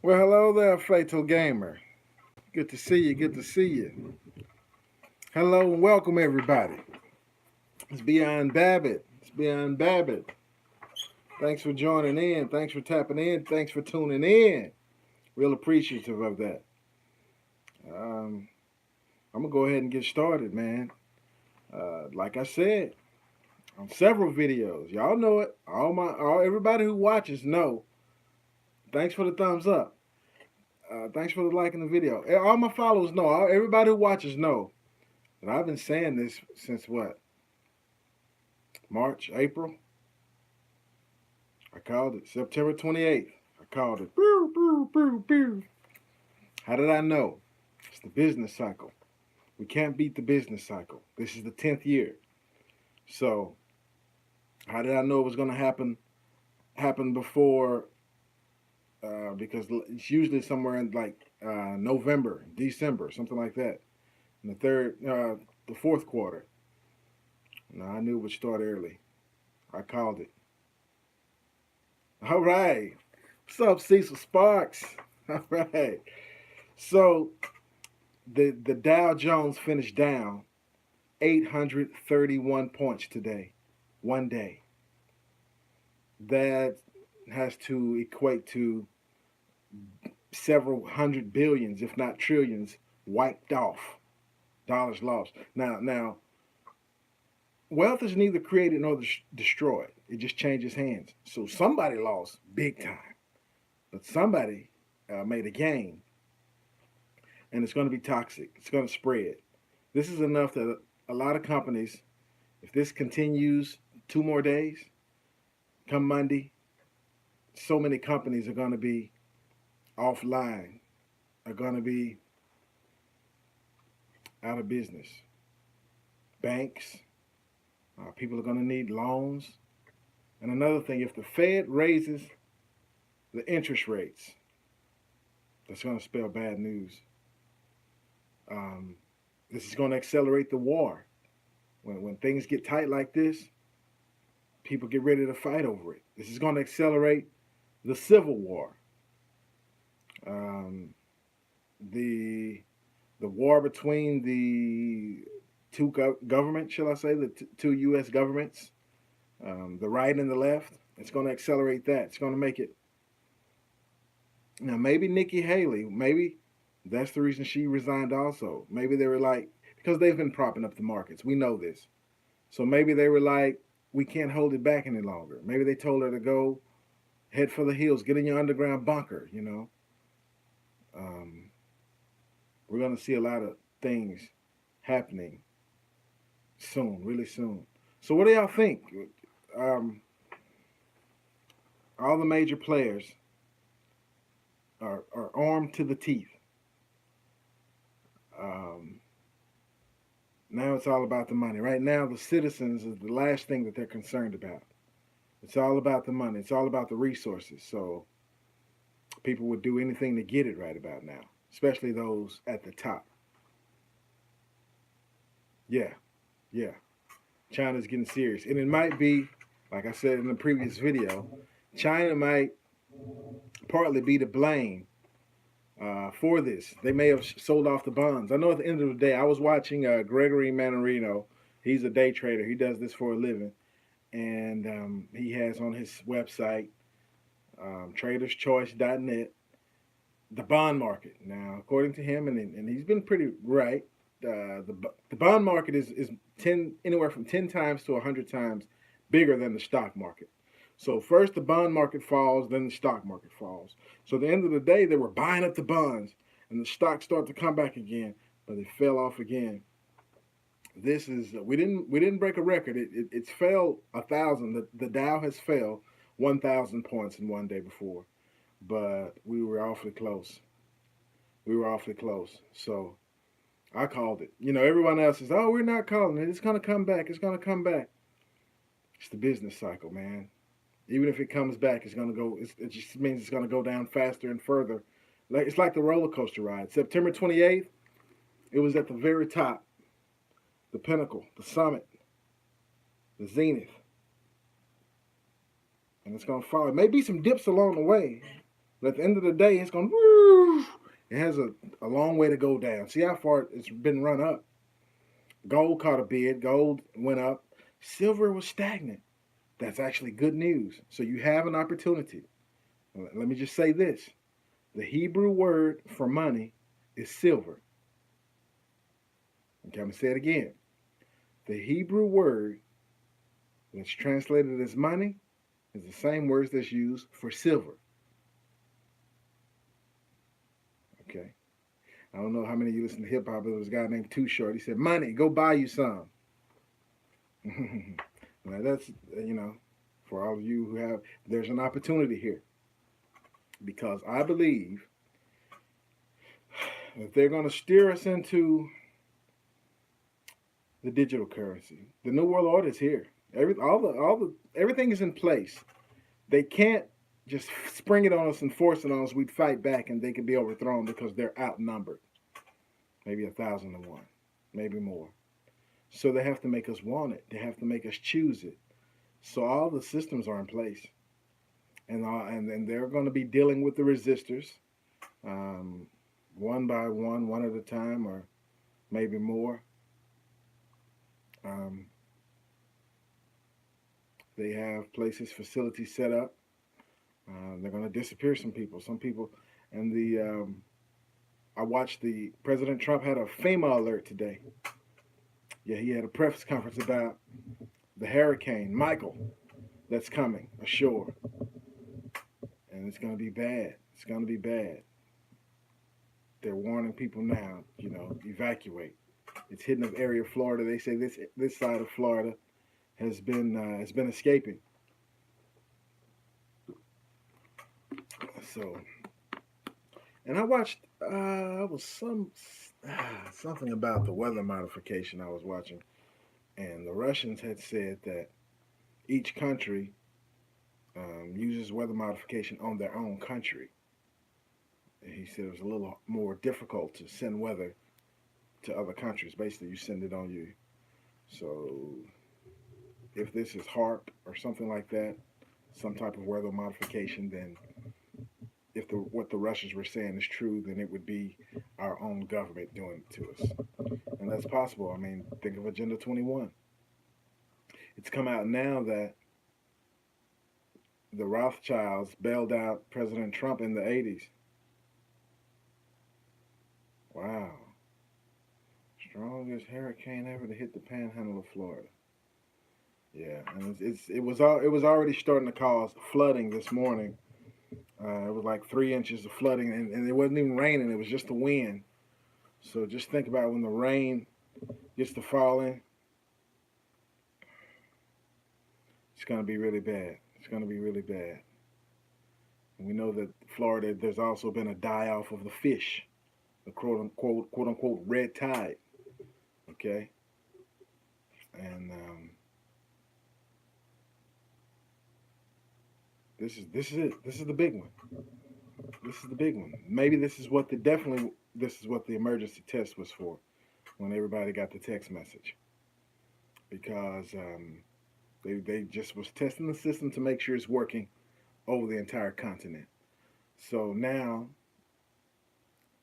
Well, hello there, Fatal Gamer. Good to see you. Good to see you. Hello and welcome, everybody. It's Beyond Babbitt. It's Beyond Babbitt. Thanks for joining in. Thanks for tapping in. Thanks for tuning in. Real appreciative of that. Um, I'm gonna go ahead and get started, man. Like I said on several videos, y'all know it. Everybody who watches know. Thanks for the thumbs up. Thanks for the liking the video. All my followers know. Everybody who watches know. And I've been saying this since what? March, April. I called it September 28th. I called it. Boo, boo, boo, boo. How did I know? It's the business cycle. We can't beat the business cycle. This is the 10th year. So, how did I know it was going to happen before? Because it's usually somewhere in like November, December, something like that. In the fourth quarter. Now I knew it would start early. I called it. All right. What's up, Cecil Sparks? All right. So the Dow Jones finished down 831 points today, one day. That has to equate to several hundred billions, if not trillions, wiped off, dollars lost. Now, wealth is neither created nor destroyed. It just changes hands. So somebody lost big time, but somebody made a gain, and it's going to be toxic. It's going to spread. This is enough that a lot of companies, if this continues 2 more days, come Monday, so many companies are going to be offline, are going to be out of business. Banks, people are going to need loans. And another thing, if the Fed raises the interest rates, that's going to spell bad news. This is going to accelerate the war. When things get tight like this, people get ready to fight over it. This is going to accelerate the civil war. The war between the two governments, shall I say, the two U.S. governments, the right and the left. It's going to accelerate that. It's going to make it. Now, maybe Nikki Haley, maybe that's the reason she resigned also. Maybe they were like, because they've been propping up the markets. We know this. So maybe they were like, we can't hold it back any longer. Maybe they told her to go head for the hills, get in your underground bunker, you know. We're going to see a lot of things happening soon, really soon. So what do y'all think? All the major players are armed to the teeth. Now it's all about the money. Right now, the citizens is the last thing that they're concerned about. It's all about the money. It's all about the resources. So people would do anything to get it right about now, especially those at the top. Yeah, yeah. China's getting serious. And it might be, like I said in the previous video, China might partly be to blame for this. They may have sold off the bonds. I know at the end of the day, I was watching Gregory Mannarino. He's a day trader. He does this for a living. And he has on his website, traderschoice.net, the bond market. Now, according to him, and he's been pretty right, the bond market is anywhere from 10 times to 100 times bigger than the stock market. So first the bond market falls, then the stock market falls. So at the end of the day, they were buying up the bonds, and the stocks start to come back again, but they fell off again. This is we didn't break a record. It's fell 1,000. The Dow has fell 1,000 points in one day before, but we were awfully close. We were awfully close. So I called it. You know, everyone else says, "Oh, we're not calling it. It's gonna come back. It's gonna come back." It's the business cycle, man. Even if it comes back, it's gonna go. It just means it's gonna go down faster and further. It's like the roller coaster ride. September 28th, it was at the very top, the pinnacle, the summit, the zenith, and it's gonna fall. It may be some dips along the way, But at the end of the day, it's going to, it has a long way to go down. See how far it's been run up. Gold caught a bid, gold went up, silver was stagnant. That's actually good news. So you have an opportunity. Let me just say this, the Hebrew word for money is silver. Okay, I'm going to say it again. The Hebrew word that's translated as money is the same words that's used for silver. Okay. I don't know how many of you listen to hip hop, but there was a guy named Too Short. He said, "Money, go buy you some." Now that's, for all of you who have, there's an opportunity here because I believe that they're going to steer us into the digital currency. The new world order is here. Everything is in place. They can't just spring it on us and force it on us. We'd fight back and they could be overthrown because they're outnumbered. Maybe 1,000 to 1, maybe more. So they have to make us want it. They have to make us choose it. So all the systems are in place, and they're going to be dealing with the resistors, one by one at a time, or maybe more. Um, they have places, facilities set up. They're going to disappear some people. And I watched President Trump had a FEMA alert today. Yeah, he had a press conference about the hurricane Michael that's coming ashore, and it's going to be bad. It's going to be bad. They're warning people now, evacuate. It's hitting the area of Florida. They say this side of Florida has been escaping. So, and I watched was something about the weather modification I was watching, and the Russians had said that each country uses weather modification on their own country. And he said it was a little more difficult to send weather to other countries. Basically, you send it on you. So if this is HARP or something like that, some type of weather modification, then if what the Russians were saying is true, then it would be our own government doing it to us. And that's possible. I mean, think of Agenda 21. It's come out now that the Rothschilds bailed out President Trump in the 80s. Wow. Strongest hurricane ever to hit the panhandle of Florida. Yeah, and it was already starting to cause flooding this morning. It was like 3 inches of flooding, and it wasn't even raining. It was just the wind. So just think about when the rain gets to falling, it's going to be really bad. It's going to be really bad. And we know that Florida, there's also been a die-off of the fish, the quote-unquote red tide. Okay? And this is it. This is the big one. This is the big one. Maybe this is what the emergency test was for when everybody got the text message. Because they just was testing the system to make sure it's working over the entire continent. So now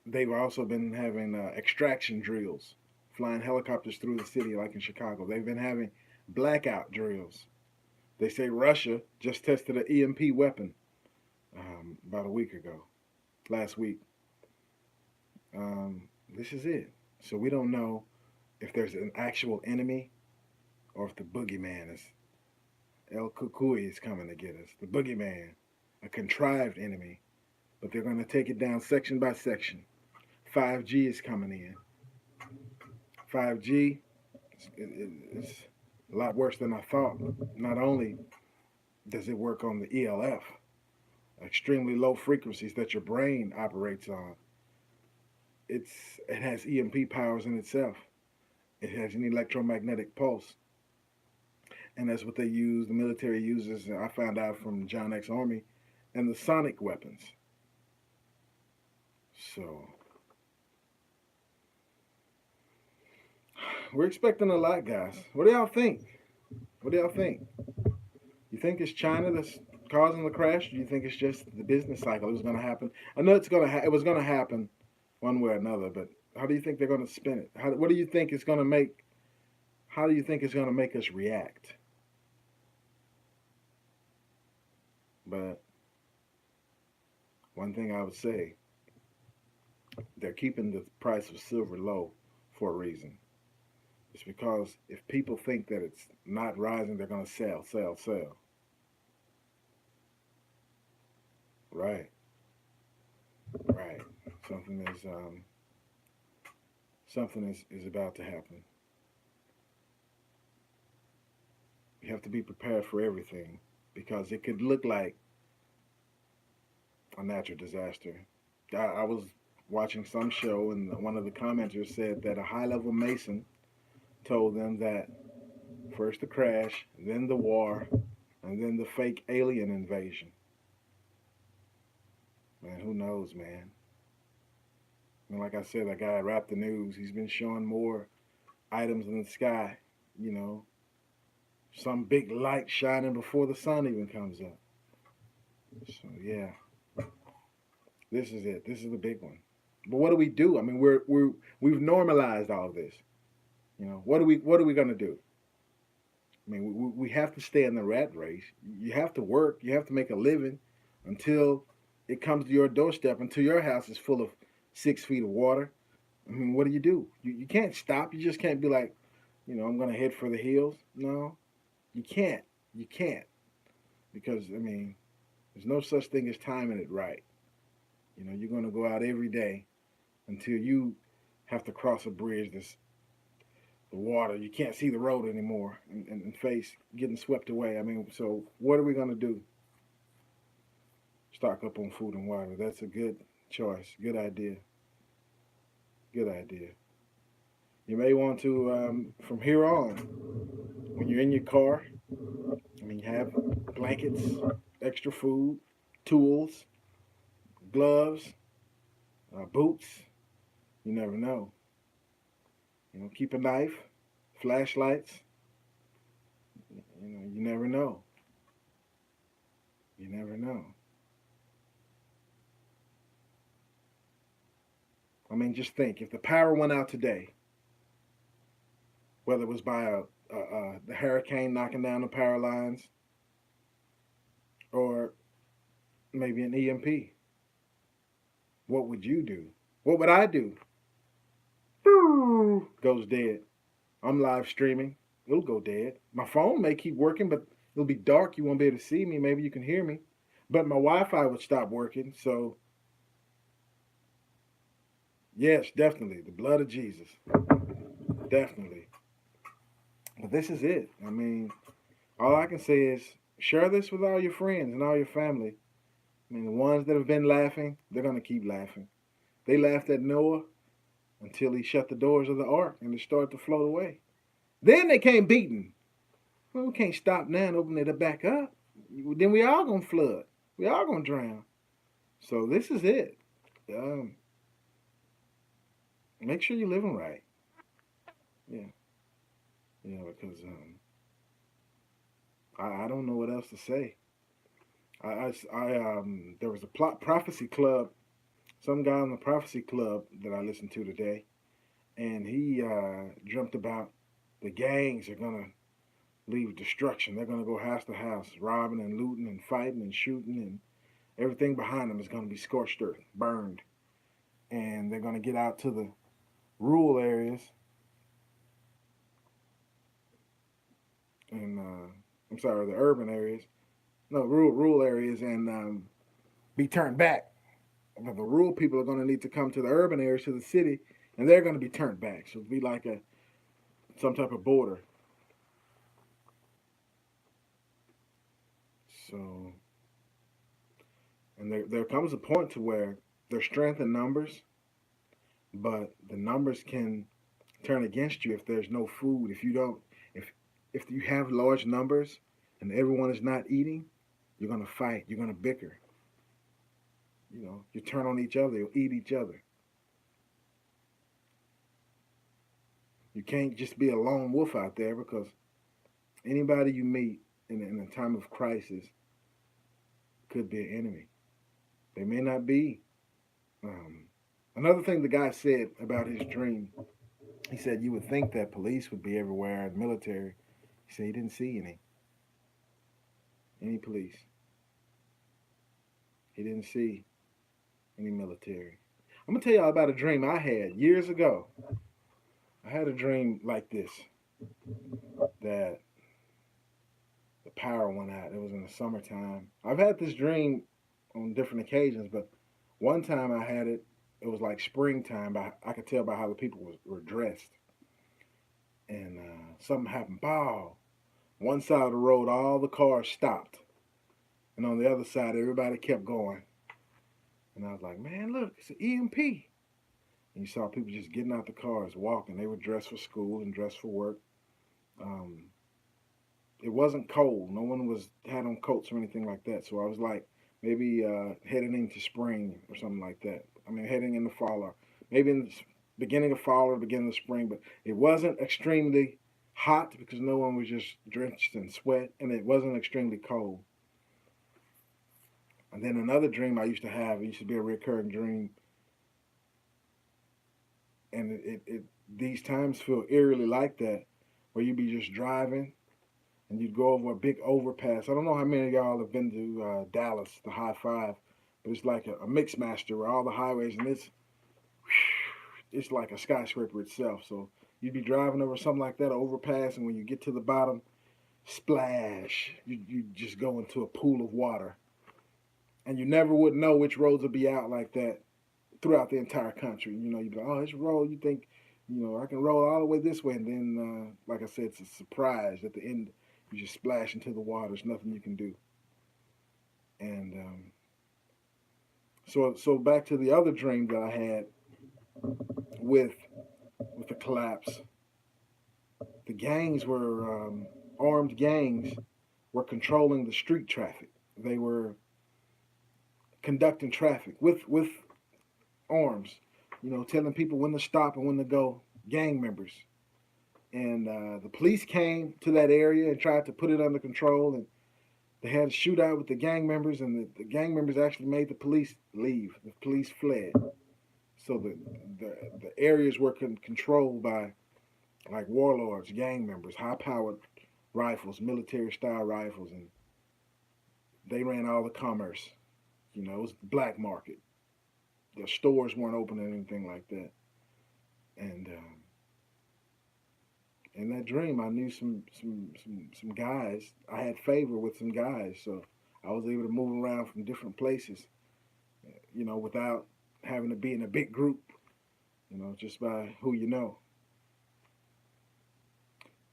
they've also been having extraction drills, flying helicopters through the city like in Chicago. They've been having blackout drills. They say Russia just tested an EMP weapon about a week ago, last week. This is it. So we don't know if there's an actual enemy or if the boogeyman is El Kukui is coming to get us. The boogeyman, a contrived enemy, but they're going to take it down section by section. 5G is coming in. 5G is a lot worse than I thought. Not only does it work on the ELF, extremely low frequencies that your brain operates on, it has EMP powers in itself. It has an electromagnetic pulse. And that's what the military uses, I found out from John X Army, and the sonic weapons. So we're expecting a lot, guys. What do y'all think? You think it's China that's causing the crash? Do you think it's just the business cycle? It was going to happen. I know it was going to happen one way or another. But how do you think they're going to spin it? What do you think it's going to make? How do you think it's going to make us react? But one thing I would say, they're keeping the price of silver low for a reason. It's because if people think that it's not rising, they're going to sell, sell, sell. Right, right. Something is something is about to happen. You have to be prepared for everything because it could look like a natural disaster. I was watching some show and one of the commenters said that a high-level Mason told them that first the crash, then the war, and then the fake alien invasion. Man, who knows, man? And like I said, that guy Rap the News, he's been showing more items in the sky, you know, some big light shining before the sun even comes up. So yeah, this is it. This is the big one. But what do we do? I mean, we've normalized all of this. You know, what are we gonna do? I mean, we have to stay in the rat race. You have to work. You have to make a living until it comes to your doorstep. Until your house is full of 6 feet of water. I mean, what do? You can't stop. You just can't be like, I'm gonna head for the hills. No, you can't. You can't because I mean, there's no such thing as timing it right. You're gonna go out every day until you have to cross a bridge that's the water. You can't see the road anymore and face getting swept away. I mean, so what are we going to do? Stock up on food and water. That's a good choice. Good idea. Good idea. You may want to, from here on, when you're in your car, I mean, have blankets, extra food, tools, gloves, boots. You never know. Keep a knife, flashlights. You never know. You never know. I mean, just think if the power went out today, whether it was by the hurricane knocking down the power lines or maybe an EMP, what would you do? What would I do? Goes dead. I'm live streaming. It'll go dead. My phone may keep working, but it'll be dark. You won't be able to see me. Maybe you can hear me. But my Wi-Fi would stop working. So, yes, definitely. The blood of Jesus. Definitely. But this is it. I mean, all I can say is share this with all your friends and all your family. I mean, the ones that have been laughing, they're going to keep laughing. They laughed at Noah until he shut the doors of the ark and it started to float away. Then they came beating. Well, we can't stop now and open it back up. Then we all going to flood. We all going to drown. So this is it. Um, Make sure you're living right. Yeah. Because I don't know what else to say. There was a prophecy club, some guy in the prophecy club that I listened to today, and he dreamt about the gangs are gonna leave destruction. They're gonna go house to house, robbing and looting and fighting and shooting, and everything behind them is gonna be scorched earth, burned, and they're gonna get out to the rural areas and I'm sorry, the urban areas, no rural areas, and be turned back. The rural people are going to need to come to the urban areas, to the city, and they're going to be turned back. So it'll be like some type of border. So, and there comes a point to where there's strength in numbers, but the numbers can turn against you if there's no food. If you don't, if you have large numbers and everyone is not eating, you're going to fight. You're going to bicker. You turn on each other. You'll eat each other. You can't just be a lone wolf out there because anybody you meet in a time of crisis, could be an enemy. They may not be. Um, Another thing the guy said about his dream, he said you would think that police would be everywhere, the military. He said he didn't see any police. He didn't see any military. I'm gonna tell y'all about a dream I had years ago. I had a dream like this, that the power went out. It was in the summertime. I've had this dream on different occasions, but one time I had it. It was like springtime. But I could tell by how the people were dressed, and something happened. Bow. One side of the road, all the cars stopped, and on the other side, everybody kept going. And I was like, man, look, it's an EMP. And you saw people just getting out the cars, walking. They were dressed for school and dressed for work. Um, it wasn't cold. No one was had on coats or anything like that. So I was like, maybe heading into spring or something like that. I mean, heading into fall, or maybe in the beginning of fall or beginning of spring. But it wasn't extremely hot because no one was just drenched in sweat, and it wasn't extremely cold. And then another dream I used to have, it used to be a recurring dream, and these times feel eerily like that, where you'd be just driving and you'd go over a big overpass. I don't know how many of y'all have been to Dallas, the High Five, but it's like a mix master where all the highways, and it's like a skyscraper itself. So you'd be driving over something like that, an overpass, and when you get to the bottom, splash, you just go into a pool of water, and you never would know which roads would be out like that throughout the entire country. You know, you'd be like, oh, this road, you think, I can roll all the way this way. And then, like I said, it's a surprise at the end. You just splash into the water. There's nothing you can do. And so back to the other dream that I had with the collapse. The gangs were armed gangs were controlling the street traffic. They were conducting traffic with arms, telling people when to stop and when to go. Gang members, and the police came to that area and tried to put it under control, and they had a shootout with the gang members, and the gang members actually made the police leave. The police fled, so the areas were controlled by like warlords, gang members, high-powered rifles, military-style rifles, and they ran all the commerce. It was the black market. The stores weren't open or anything like that, and in that dream, I knew some guys. I had favor with some guys, so I was able to move around from different places, without having to be in a big group, just by who you know.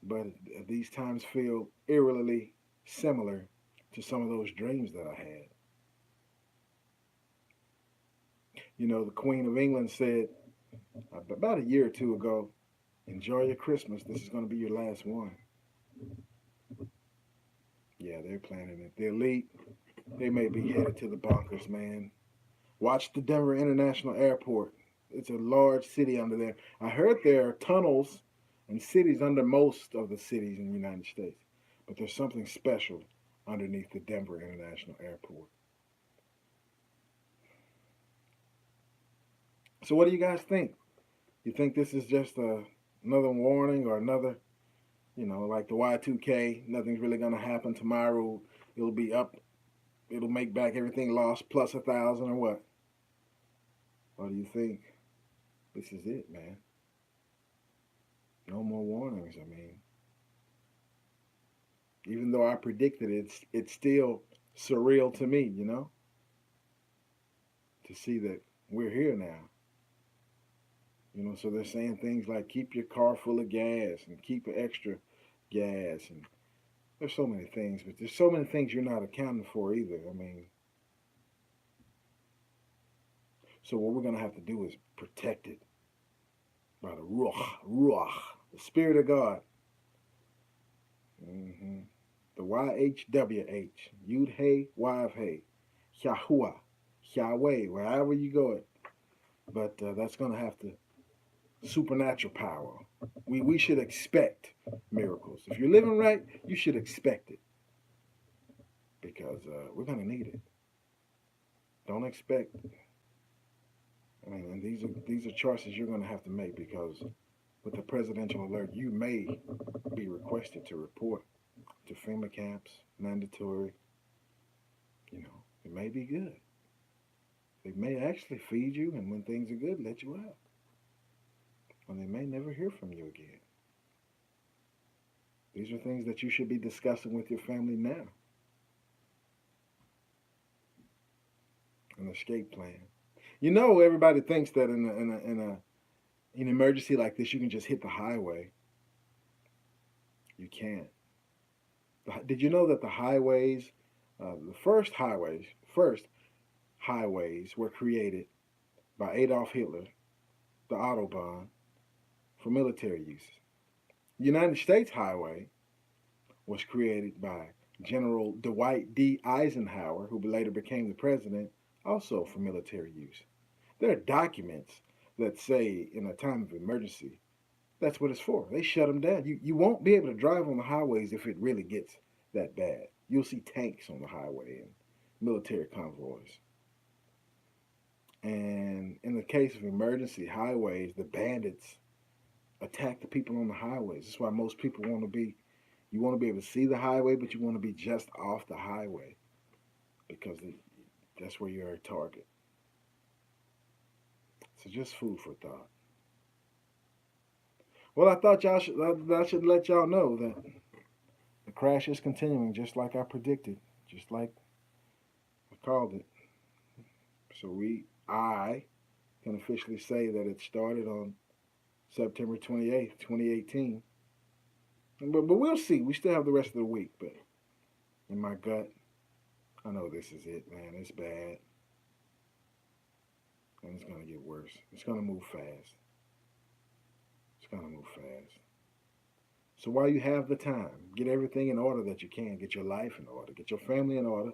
But these times feel eerily similar to some of those dreams that I had. The Queen of England said about a year or two ago, enjoy your Christmas. This is going to be your last one. Yeah, they're planning it. The elite, they may be headed to the bunkers, man. Watch the Denver International Airport. It's a large city under there. I heard there are tunnels and cities under most of the cities in the United States, but there's something special underneath the Denver International Airport. So, what do you guys think? You think this is just another warning, or another, like the Y2K, nothing's really going to happen tomorrow? It'll be up. It'll make back everything lost plus 1,000, or what? What do you think? This is it, man. No more warnings. I mean, even though I predicted it, it's still surreal to me, to see that we're here now. So they're saying things like keep your car full of gas and keep extra gas, and there's so many things, but there's so many things you're not accounting for either. I mean, so what we're gonna have to do is protect it by the ruach, the Spirit of God. Mm-hmm. The YHWH, Yud Hey Wav Hey, Yahuwah, Yahweh, wherever you go it. But that's gonna have to supernatural power. We should expect miracles. If you're living right, you should expect it, because we're gonna need it. Don't expect. I mean, and these are choices you're going to have to make because with the presidential alert, you may be requested to report to FEMA camps, mandatory. You know, it may be good. They may actually feed you, and when things are good, let you out. And they may never hear from you again. These are things that you should be discussing with your family now. An escape plan. You know, everybody thinks that in an emergency like this, you can just hit the highway. You can't. Did you know that the highways, first highways were created by Adolf Hitler, the Autobahn, for military use. The United States highway was created by General Dwight D. Eisenhower, who later became the president, also for military use. There are documents that say in a time of emergency, that's what it's for. They shut them down. You won't be able to drive on the highways if it really gets that bad. You'll see tanks on the highway and military convoys. And in the case of emergency highways, the bandits attack the people on the highways. That's why most people you want to be able to see the highway, but you want to be just off the highway because that's where you're a target. So just food for thought. Well, I thought I should let y'all know that the crash is continuing, just like I predicted, just like I called it. So I can officially say that it started on September 28th, 2018. But we'll see. We still have the rest of the week. But in my gut, I know this is it, man. It's bad. And it's going to get worse. It's going to move fast. It's going to move fast. So while you have the time, get everything in order that you can. Get your life in order. Get your family in order.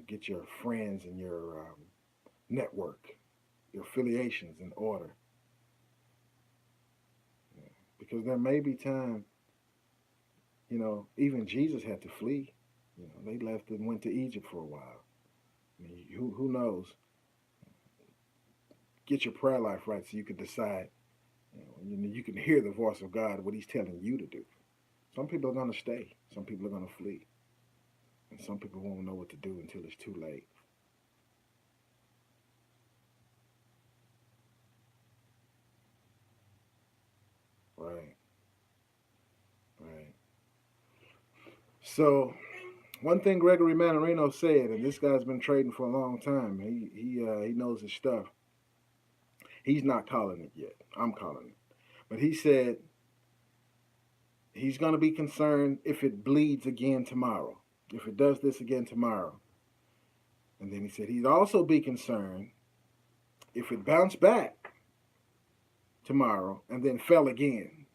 Get your friends and your network, your affiliations in order. Yeah. Because there may be time, even Jesus had to flee. They left and went to Egypt for a while. I mean, who knows? Get your prayer life right so you can decide. You can hear the voice of God, what He's telling you to do. Some people are going to stay. Some people are going to flee. And some people won't know what to do until it's too late. Right. Right. So, one thing Gregory Mannarino said, and this guy's been trading for a long time. He knows his stuff. He's not calling it yet. I'm calling it. But he said he's going to be concerned if it bleeds again tomorrow, if it does this again tomorrow. And then he said he'd also be concerned if it bounced back tomorrow and then fell again.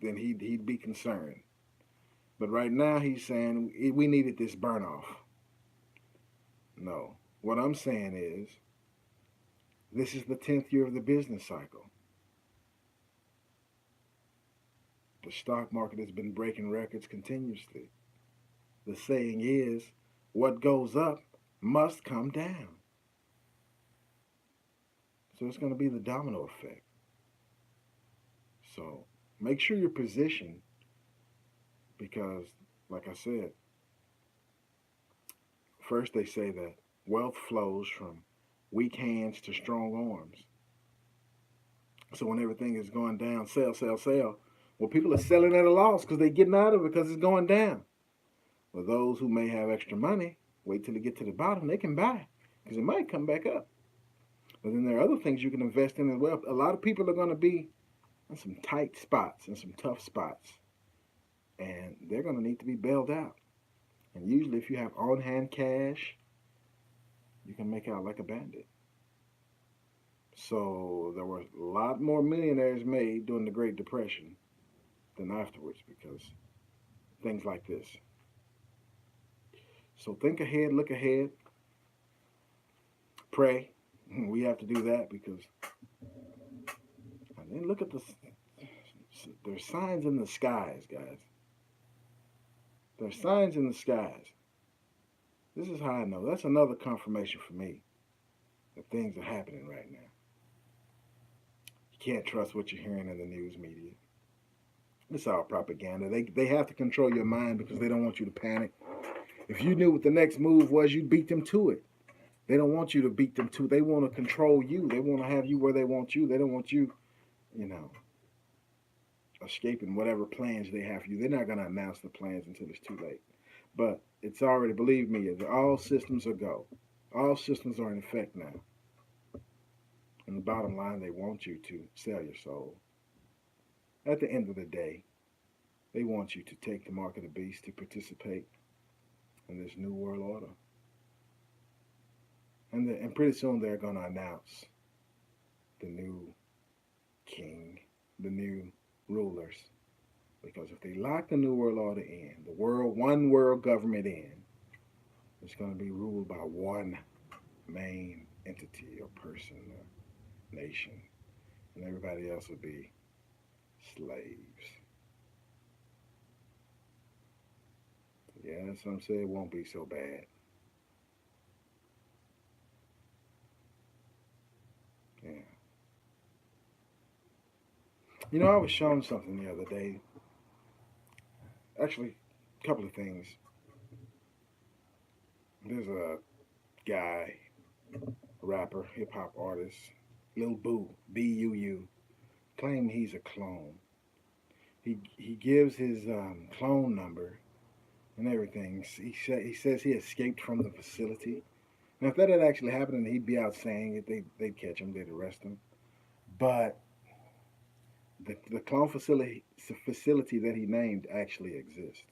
Then he'd be concerned. But right now he's saying we needed this burn off. No. What I'm saying is this is the 10th year of the business cycle. The stock market has been breaking records continuously. The saying is, what goes up must come down. So it's going to be the domino effect. So make sure you're positioned because, like I said, first they say that wealth flows from weak hands to strong arms. So when everything is going down, sell, sell, sell. Well, people are selling at a loss because they're getting out of it because it's going down. Well, those who may have extra money, wait till they get to the bottom, they can buy because it might come back up. But then there are other things you can invest in as well. A lot of people are going to be in some tight spots and some tough spots. And they're going to need to be bailed out. And usually if you have on-hand cash, you can make out like a bandit. So there were a lot more millionaires made during the Great Depression than afterwards because things like this. So think ahead, look ahead, pray. We have to do that because, and then look at there's signs in the skies, guys. There's signs in the skies. This is how I know. That's another confirmation for me that things are happening right now. You can't trust what you're hearing in the news media. It's all propaganda. They have to control your mind because they don't want you to panic. If you knew what the next move was, you'd beat them to it. They don't want you to beat them to it. They want to control you. They want to have you where they want you. They don't want you, you know, escaping whatever plans they have for you. They're not going to announce the plans until it's too late. But it's already, believe me, all systems are go. All systems are in effect now. And the bottom line, they want you to sell your soul. At the end of the day, they want you to take the mark of the beast to participate in this new world order. And pretty soon they're going to announce the new king, the new rulers. Because if they lock the new world order in, the one world government in, it's going to be ruled by one main entity or person or nation. And everybody else will be slaves. Yeah, some say it won't be so bad. Yeah. You know, I was shown something the other day. Actually, a couple of things. There's a guy, rapper, hip hop artist, Lil Boo, B-U-U, claim he's a clone. He gives his clone number and everything. He says he escaped from the facility. Now, if that had actually happened and he'd be out saying it, they'd catch him, they'd arrest him. But the clone facility that he named actually exists.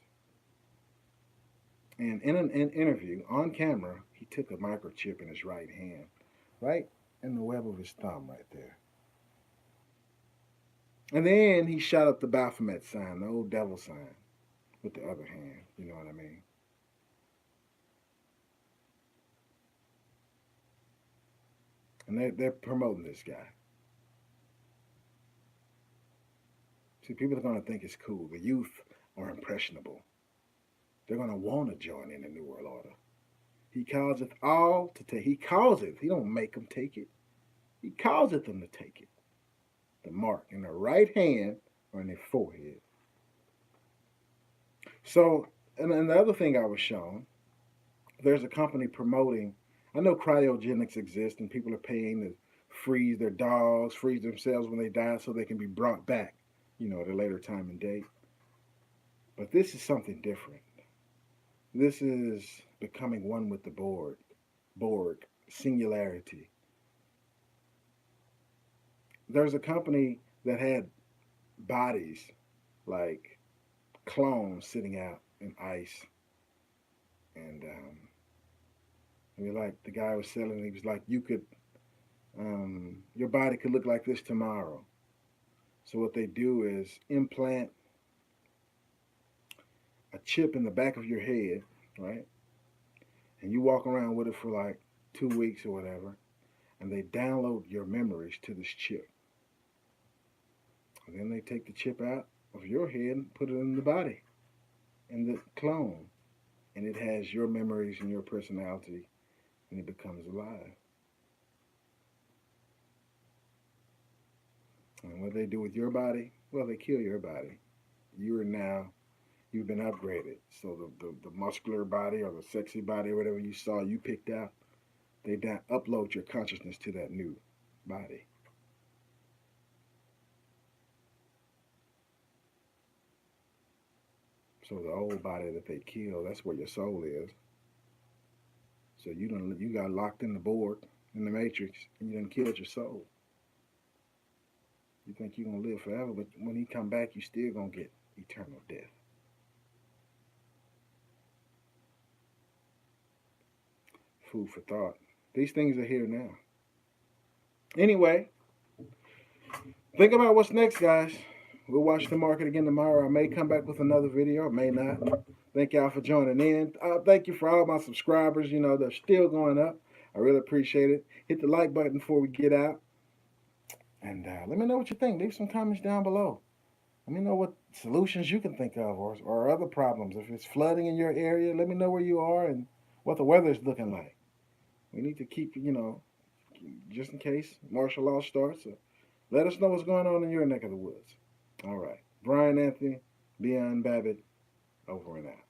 And in an interview on camera, he took a microchip in his right hand, right in the web of his thumb, right there. And then he shot up the Baphomet sign, the old devil sign, with the other hand. You know what I mean? And they're promoting this guy. See, people are going to think it's cool. The youth are impressionable. They're going to want to join in the New World Order. He calls it all to take. He calls it. He don't make them take it. He calls it them to take it. The mark in their right hand or in their forehead. So, and the other thing I was shown, there's a company promoting. I know cryogenics exist and people are paying to freeze their dogs, freeze themselves when they die so they can be brought back, at a later time and date. But this is something different. This is becoming one with the Borg Singularity. There's a company that had bodies like clones sitting out in ice. And like the guy was selling, he was like, your body could look like this tomorrow. So what they do is implant a chip in the back of your head, right? And you walk around with it for like 2 weeks or whatever, and they download your memories to this chip. And then they take the chip out of your head and put it in the body, in the clone. And it has your memories and your personality, and it becomes alive. And what they do with your body, well, they kill your body. You've been upgraded. So the muscular body or the sexy body or whatever you saw, you picked out, they upload your consciousness to that new body. So the old body that they kill, that's where your soul is. So you got locked in the Borg, in the Matrix, and you done killed your soul. You think you're gonna live forever, but when he come back, you still gonna get eternal death. Food for thought. These things are here now. Anyway, think about what's next, guys. We'll watch the market again tomorrow. I may come back with another video, I may not. Thank y'all for joining in. Thank you for all my subscribers. They're still going up. I really appreciate it. Hit the like button before we get out. And let me know what you think. Leave some comments down below. Let me know what solutions you can think of or other problems. If it's flooding in your area, let me know where you are and what the weather's looking like. We need to keep, just in case martial law starts. Let us know what's going on in your neck of the woods. All right. Brian Anthony, Beyond Babbitt, over and out.